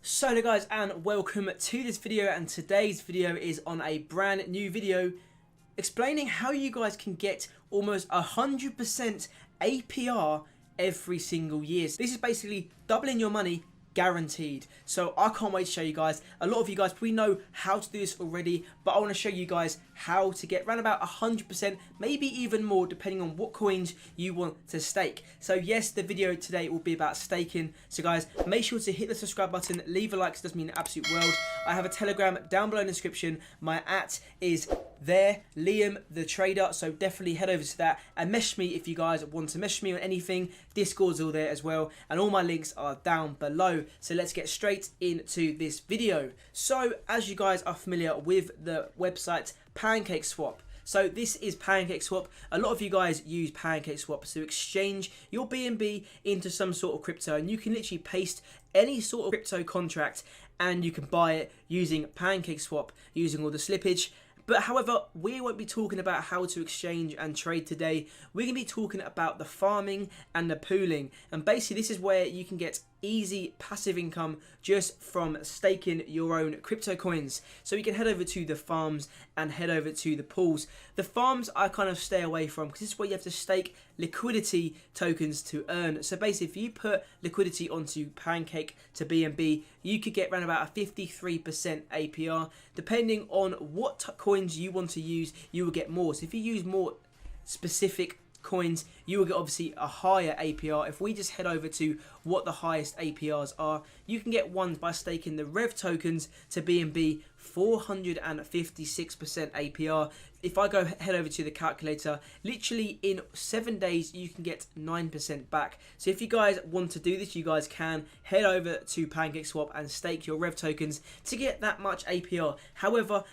So hello guys, and welcome to this video, and today's video is on a brand new video explaining how you guys can get almost 100% APR every single year. So this is basically doubling your money guaranteed. So I can't wait to show you guys. A lot of you guys probably know how to do this already, but I want to show you guys how to get around about 100%, maybe even more, depending on what coins you want to stake. So yes, the video today will be about staking. So guys, make sure to hit the subscribe button, leave a like, because it does mean the absolute world. I have a Telegram down below in the description. My @ is there, Liam the Trader, so definitely head over to that and message me if you guys want to message me on anything. Discord's all there as well, and all my links are down below. So let's get straight into this video. So as you guys are familiar with the website PancakeSwap, so this is PancakeSwap. A lot of you guys use PancakeSwap to exchange your BNB into some sort of crypto, and you can literally paste any sort of crypto contract and you can buy it using PancakeSwap, using all the slippage. But however, we won't be talking about how to exchange and trade today. We're going to be talking about the farming and the pooling. And basically this is where you can get easy passive income just from staking your own crypto coins. So you can head over to the farms and head over to the pools. The farms I kind of stay away from, because this is where you have to stake liquidity tokens to earn. So basically if you put liquidity onto Pancake to BNB, you could get around about a 53% APR. Depending on what coins you want to use, you will get more. So if you use more specific coins, you will get obviously a higher APR. If we just head over to what the highest APRs are, you can get ones by staking the Rev tokens to BNB, 456% APR. If I go head over to the calculator, literally in 7 days you can get 9% back. So if you guys want to do this, you guys can head over to PancakeSwap and stake your Rev tokens to get that much APR. However,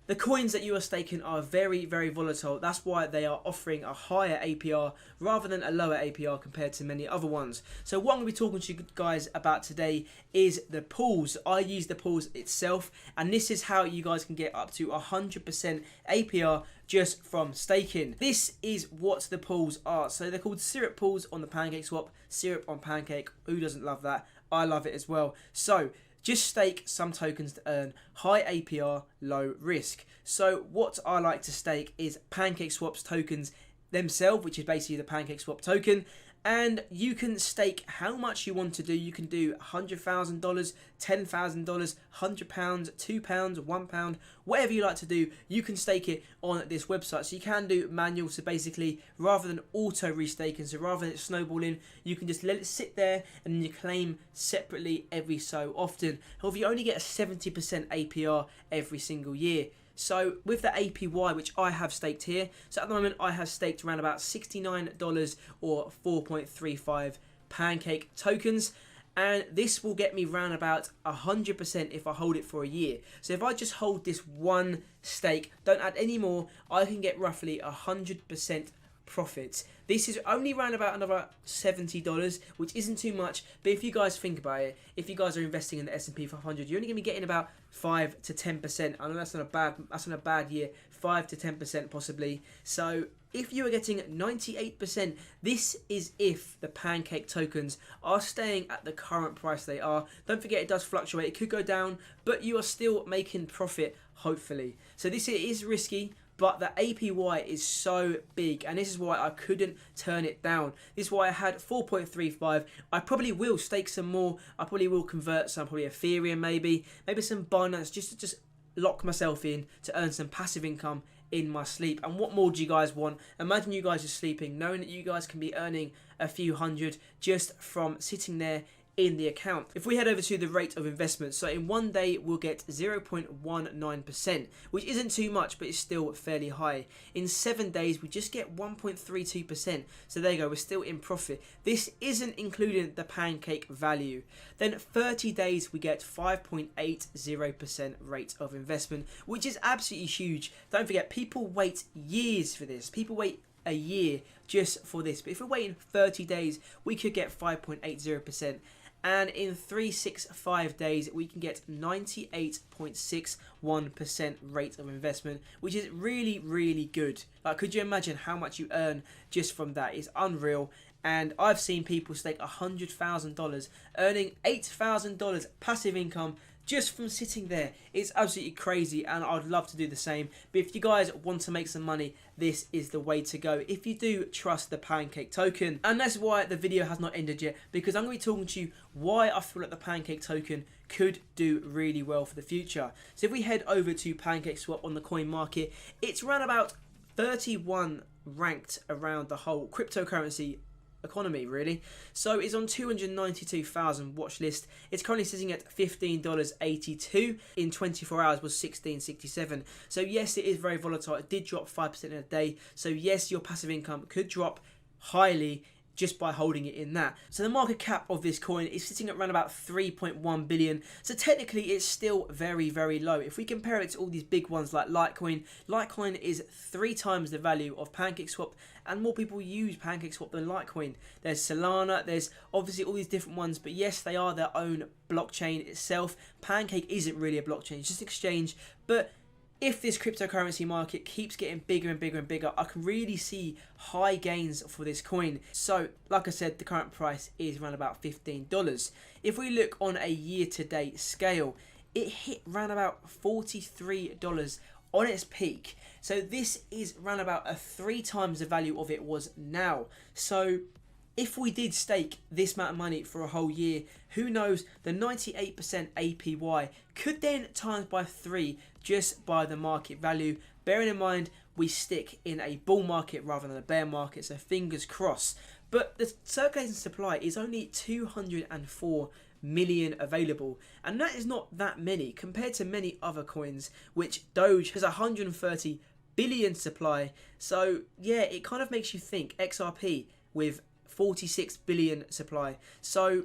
the coins that you are staking are very, very volatile. That's why they are offering a higher APR rather than a lower APR compared to many other ones. So what I'm going to be talking to you guys about today is the pools. I use the pools itself, and this is how you guys can get up to 100% APR just from staking. This is what the pools are. So they're called syrup pools on the PancakeSwap. Syrup on Pancake. Who doesn't love that? I love it as well. So just stake some tokens to earn high APR, low risk. So what I like to stake is PancakeSwap's tokens themselves, which is basically the PancakeSwap token. And you can stake how much you want to do. You can do $100,000, $10,000, £100, £2, £1, whatever you like to do. You can stake it on this website. So you can do manual. So basically, rather than auto restaking, so rather than it snowballing, you can just let it sit there and then you claim separately every so often. However, you only get a 70% APR every single year. So with the APY, which I have staked here, so at the moment I have staked around about $69 or 4.35 Pancake tokens, and this will get me round about 100% if I hold it for a year. So if I just hold this one stake, don't add any more, I can get roughly 100% profit. This is only around about another $70, which isn't too much, but if you guys think about it, if you guys are investing in the S&P 500, you're only going to be getting about 5 to 10%. I know that's not a bad year, 5 to 10% possibly. So if you are getting 98%, this is if the Pancake tokens are staying at the current price they are. Don't forget, it does fluctuate, it could go down, but you are still making profit, hopefully. So this is risky, but the APY is so big, and this is why I couldn't turn it down. This is why I had 4.35. I probably will stake some more. I probably will convert some, probably Ethereum maybe some Binance, just to lock myself in to earn some passive income in my sleep. And what more do you guys want? Imagine you guys are sleeping, knowing that you guys can be earning a few hundred just from sitting there in the account. If we head over to the rate of investment, so in 1 day we'll get 0.19%, which isn't too much, but it's still fairly high. In 7 days we just get 1.32%, so there you go, we're still in profit. This isn't including the Pancake value. Then 30 days we get 5.80% rate of investment, which is absolutely huge. Don't forget, people wait years for this. People wait a year just for this, but if we're waiting 30 days we could get 5.80%. And in 365 days we can get 98.61% rate of investment, which is really, really good. Like, could you imagine how much you earn just from that? It's unreal. And I've seen people stake $100,000, earning $8,000 passive income just from sitting there. It's absolutely crazy, and I'd love to do the same. But if you guys want to make some money, this is the way to go if you do trust the Pancake token. And that's why the video has not ended yet, because I'm going to be talking to you why I feel like the Pancake token could do really well for the future. So if we head over to PancakeSwap on the coin market, it's around about 31 ranked around the whole cryptocurrency economy, really. So it's on 292,000 watch list. It's currently sitting at $15.82. In 24 hours was $16.67. So yes, it is very volatile. It did drop 5% in a day. So yes, your passive income could drop highly just by holding it in that. So the market cap of this coin is sitting at around about 3.1 billion. So technically it's still very, very low. If we compare it to all these big ones like Litecoin is 3 times the value of PancakeSwap, and more people use PancakeSwap than Litecoin. There's Solana, there's obviously all these different ones, but yes, they are their own blockchain itself. Pancake isn't really a blockchain, it's just an exchange. But if this cryptocurrency market keeps getting bigger and bigger and bigger, I can really see high gains for this coin. So, like I said, the current price is around about $15. If we look on a year-to-date scale, it hit around about $43 on its peak. So this is around about 3 times the value of it was now. So if we did stake this amount of money for a whole year, who knows, the 98% APY could then times by 3 just by the market value. Bearing in mind, we stick in a bull market rather than a bear market, so fingers crossed. But the circulating supply is only 204 million available, and that is not that many compared to many other coins, which Doge has 130 billion supply. So yeah, it kind of makes you think XRP with 46 billion supply. So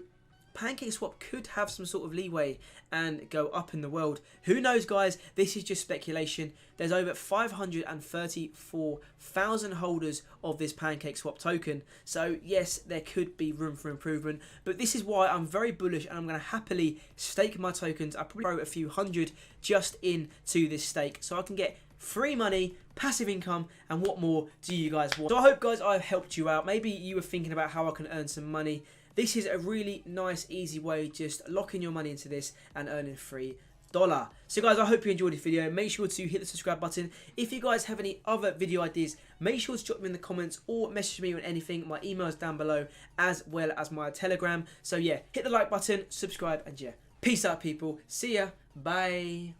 PancakeSwap could have some sort of leeway and go up in the world. Who knows, guys? This is just speculation. There's over 534,000 holders of this PancakeSwap token. So yes, there could be room for improvement. But this is why I'm very bullish, and I'm going to happily stake my tokens. I probably throw a few hundred just into this stake so I can get free money, passive income, and what more do you guys want? So I hope, guys, I've helped you out. Maybe you were thinking about how I can earn some money. This is a really nice, easy way, just locking your money into this and earning $3. So guys, I hope you enjoyed this video. Make sure to hit the subscribe button. If you guys have any other video ideas, make sure to drop them in the comments or message me on anything. My email is down below, as well as my Telegram. So yeah, hit the like button, subscribe, and yeah, peace out, people. See ya. Bye.